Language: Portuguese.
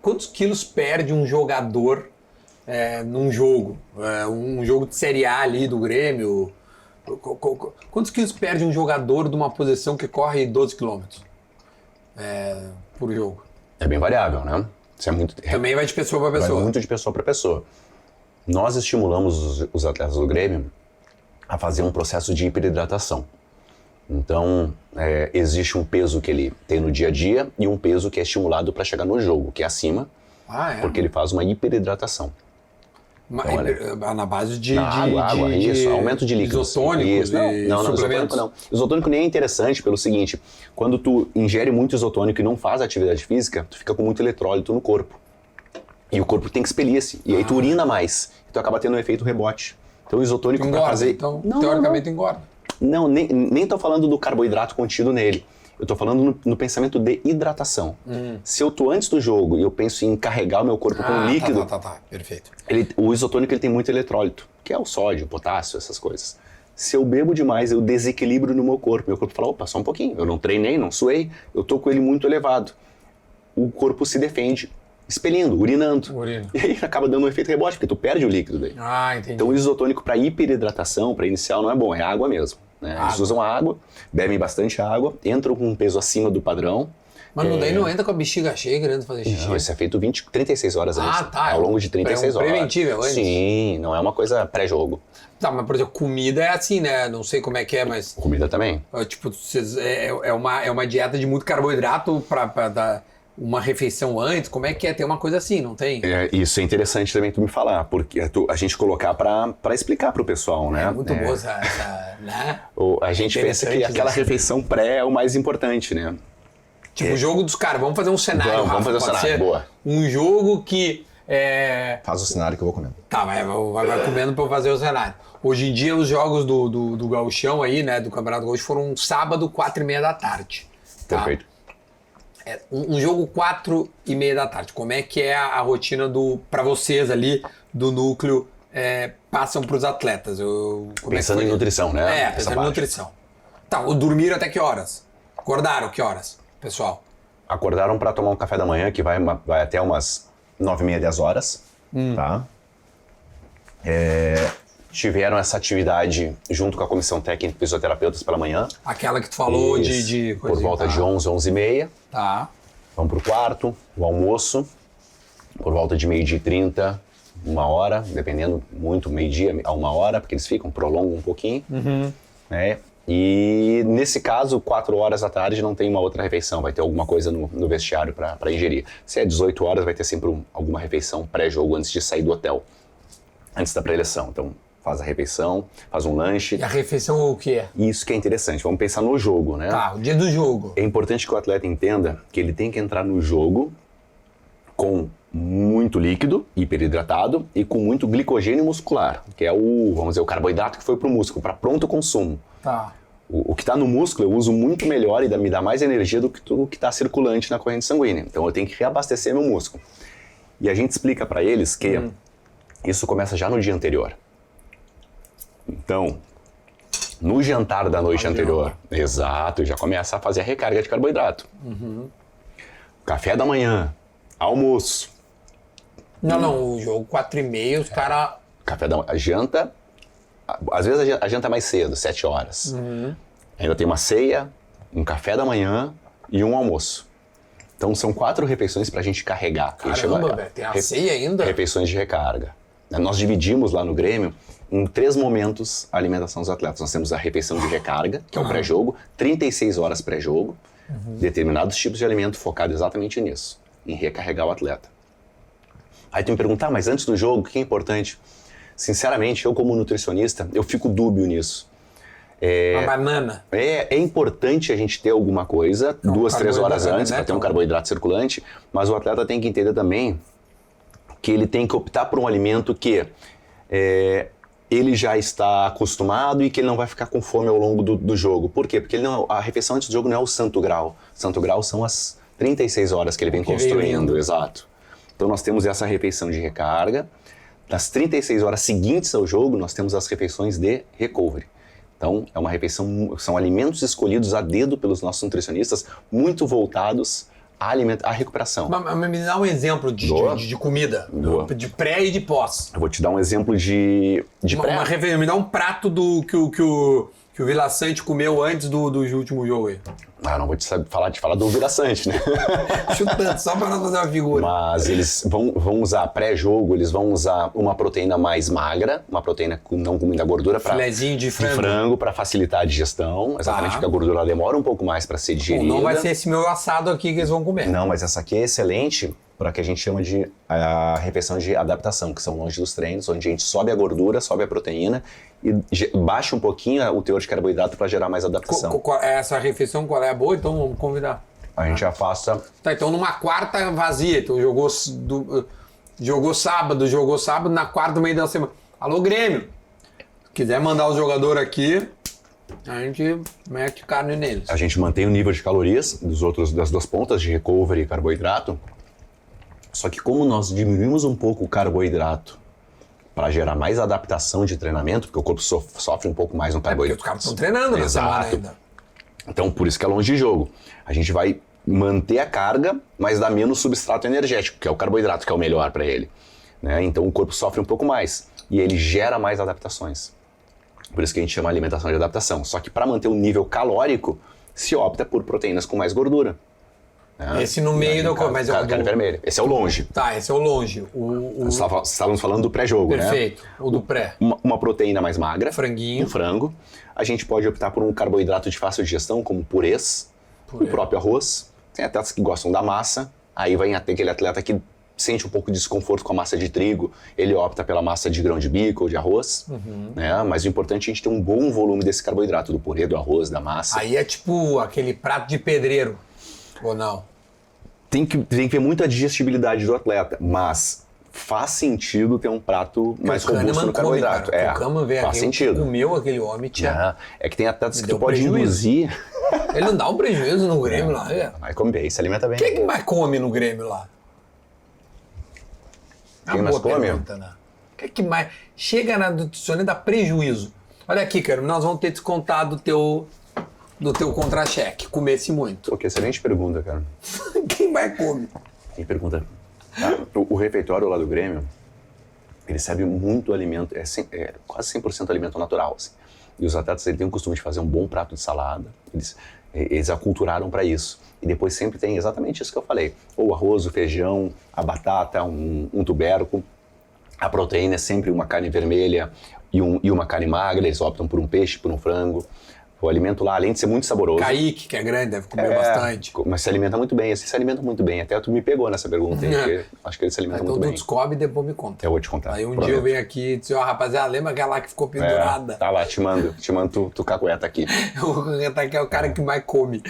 quantos quilos perde um jogador num jogo? Um jogo de Série A ali do Grêmio. Quantos quilos perde um jogador de uma posição que corre 12 quilômetros por jogo? É bem variável, né? Isso é muito... Também vai de pessoa para pessoa. Vai muito de pessoa para pessoa. Nós estimulamos os atletas do Grêmio a fazer um processo de hiperidratação. Então, existe um peso que ele tem no dia a dia e um peso que é estimulado para chegar no jogo, que é acima, porque ele faz uma hiperidratação. Então, na base de água, isso, aumento de líquidos. Isotônicos não, isotônico não. Isotônico nem é interessante pelo seguinte, quando tu ingere muito isotônico e não faz atividade física, tu fica com muito eletrólito no corpo. E o corpo tem que expelir-se, e aí tu urina mais, e tu acaba tendo um efeito rebote. Então o isotônico engorda, para fazer... Então, teoricamente engorda. Não, nem tô falando do carboidrato contido nele. Eu tô falando no pensamento de hidratação. Se eu tô antes do jogo e eu penso em carregar o meu corpo com líquido... Tá, perfeito. O isotônico ele tem muito eletrólito, que é o sódio, o potássio, essas coisas. Se eu bebo demais, eu desequilibro no meu corpo fala, opa, só um pouquinho, eu não treinei, não suei, eu tô com ele muito elevado. O corpo se defende, expelindo, urinando. E aí acaba dando um efeito rebote, porque tu perde o líquido daí. Entendi. Então o isotônico para hiperidratação, para inicial, não é bom, é água mesmo. Né? Eles usam água, bebem bastante água, entram com um peso acima do padrão. Mas daí não entra com a bexiga cheia querendo fazer xixi? Não, isso é feito 36 horas antes. Ao longo de 36 horas. Preventivo antes? Sim, não é uma coisa pré-jogo. Tá, mas por exemplo, comida é assim, né? Não sei como é que é, mas... Comida também. Tipo, é uma dieta de muito carboidrato pra dar uma refeição antes? Como é que é? Tem uma coisa assim, não tem? Isso é interessante também tu me falar, porque a gente colocar pra explicar pro pessoal, né? É muito boa essa né? A gente pensa que aquela refeição pré é o mais importante, né? Tipo, o jogo dos caras. Vamos fazer um cenário, Rafa, vamos fazer um cenário, boa. Um jogo que... Faz o cenário que eu vou comendo. Tá, vai comendo pra eu fazer o cenário. Hoje em dia, os jogos do Gauchão aí, né, do Campeonato Gaúcho, foram sábado, 4h30 da tarde. Tá? Perfeito. Um jogo 4h30 da tarde. Como é que é a rotina pra vocês ali, do núcleo, passam pros atletas? Pensando em nutrição, né? Pensando em nutrição. Tá, dormiram até que horas? Acordaram que horas, pessoal? Acordaram para tomar um café da manhã, que vai até umas 9h30, 10 horas, tá? Tiveram essa atividade junto com a comissão técnica e fisioterapeutas pela manhã. Aquela que tu falou de por volta de 11, 11h30. Tá. Vão pro quarto, o almoço, por volta de 12h30, 1h, dependendo muito, meio-dia a 1h, porque eles prolongam um pouquinho. Né? E nesse caso, 4h da tarde não tem uma outra refeição, vai ter alguma coisa no vestiário para ingerir. Se é 18 horas, vai ter sempre alguma refeição pré-jogo antes de sair do hotel, antes da pré-eleção. Então, faz a refeição, faz um lanche. E a refeição o que é? Isso que é interessante, vamos pensar no jogo, né? Tá, o dia do jogo. É importante que o atleta entenda que ele tem que entrar no jogo com muito líquido, hiperidratado, e com muito glicogênio muscular, que é vamos dizer, o carboidrato que foi pro músculo, para pronto consumo. Tá. O que está no músculo eu uso muito melhor e me dá mais energia do que o que está circulante na corrente sanguínea. Então eu tenho que reabastecer meu músculo. E a gente explica para eles que isso começa já no dia anterior. Então, no jantar da noite anterior, exato, já começa a fazer a recarga de carboidrato. Café da manhã, almoço. Não, o jogo 4h30, os caras... Café da manhã, janta, às vezes a janta é mais cedo, 7 horas. Ainda tem uma ceia, um café da manhã e um almoço. Então são 4 refeições pra gente carregar. Caramba, velho, tem a ceia ainda? Refeições de recarga. Nós dividimos lá no Grêmio em 3 momentos a alimentação dos atletas. Nós temos a refeição de recarga, que é o pré-jogo, 36 horas pré-jogo, determinados tipos de alimento focado exatamente nisso, em recarregar o atleta. Aí tu me perguntar, mas antes do jogo, o que é importante? Sinceramente, eu como nutricionista, eu fico dúbio nisso. Uma banana. É importante a gente ter alguma coisa 2, 3 horas antes, para ter um carboidrato circulante, mas o atleta tem que entender também que ele tem que optar por um alimento que ele já está acostumado e que ele não vai ficar com fome ao longo do jogo. Por quê? Porque a refeição antes do jogo não é o santo grau. Santo grau são as 36 horas que ele vem construindo, exato. Então nós temos essa refeição de recarga. Nas 36 horas seguintes ao jogo, nós temos as refeições de recovery. Então, é uma refeição, são alimentos escolhidos a dedo pelos nossos nutricionistas, muito voltados a recuperação. Mas me dá um exemplo de comida, de pré e de pós. Eu vou te dar um exemplo de pré. Me dá um prato que o Vila Sante comeu antes do último jogo aí. Não vou te falar do Vila Sante, né? Chutando, só para nós fazer uma figura. Mas eles vão usar pré-jogo, eles vão usar uma proteína mais magra, uma proteína não com muita gordura. Filezinho de frango. De frango para facilitar a digestão, exatamente porque a gordura demora um pouco mais para ser digerida. Não vai ser esse meu assado aqui que eles vão comer. Não, mas essa aqui é excelente para que a gente chama de a refeição de adaptação, que são longe dos treinos, onde a gente sobe a gordura, sobe a proteína e baixa um pouquinho o teor de carboidrato para gerar mais adaptação. Essa refeição, qual é a boa? Então vamos convidar. A gente afasta... Tá, então numa quarta vazia, então jogou sábado, na quarta, no meio da semana. Alô, Grêmio! Se quiser mandar o jogador aqui, a gente mete carne neles. A gente mantém o nível de calorias das duas pontas, de recovery e carboidrato. Só que como nós diminuímos um pouco o carboidrato para gerar mais adaptação de treinamento, porque o corpo sofre um pouco mais no carboidrato. Porque os caras estão treinando na semana ainda. Então, por isso que é longe de jogo. A gente vai manter a carga, mas dá menos substrato energético, que é o carboidrato, que é o melhor para ele. Né? Então, o corpo sofre um pouco mais e ele gera mais adaptações. Por isso que a gente chama alimentação de adaptação. Só que para manter o nível calórico, se opta por proteínas com mais gordura. Esse no meio da coisa, mas carne vermelha. Esse é o longe. Tá, esse é o longe. Estávamos falando do pré-jogo, né? Perfeito, o do pré. Uma proteína mais magra. Franguinho. Um frango. A gente pode optar por um carboidrato de fácil digestão, como purês. O próprio arroz. Tem atletas que gostam da massa. Aí vai ter aquele atleta que sente um pouco de desconforto com a massa de trigo. Ele opta pela massa de grão de bico ou de arroz. Né? Mas o importante é a gente ter um bom volume desse carboidrato, do purê, do arroz, da massa. Aí é tipo aquele prato de pedreiro. Ou não? Tem que ver muito a digestibilidade do atleta, mas faz sentido ter um prato mais robusto no carboidrato. O Kahneman veio faz aqui, sentido. Comeu aquele homem, tia. É que tem atletas que deu tu pode prejuízo. induzir. Ele não dá um prejuízo no Grêmio lá, velho. Vai comer bem, se alimenta bem. Quem é que mais come no Grêmio lá? Quem mais come? Pergunta, né? Quem é que mais chega na nutricionista e dá prejuízo? Olha aqui, cara, nós vamos ter descontado do teu contra-cheque, comesse muito. Pô, que excelente pergunta, cara. Quem mais come? Quem pergunta? O refeitório lá do Grêmio, ele serve muito alimento, é quase 100% alimento natural. Assim. E os atletas têm o costume de fazer um bom prato de salada, eles aculturaram para isso. E depois sempre tem exatamente isso que eu falei. Ou o arroz, o feijão, a batata, um tubérculo. A proteína é sempre uma carne vermelha e uma carne magra, eles optam por um peixe, por um frango. O alimento lá, além de ser muito saboroso... Kaique, que é grande, deve comer bastante. Mas se alimenta muito bem, se alimenta muito bem. Até tu me pegou nessa pergunta, porque acho que ele se alimenta muito bem. Então tu descobre e depois me conta. Eu vou te contar. Aí dia eu venho aqui e disse, rapaziada, lembra aquela lá que ficou pendurada? Tá lá, te mando tu cacueta aqui. O Cacueta aqui é o cara que mais come.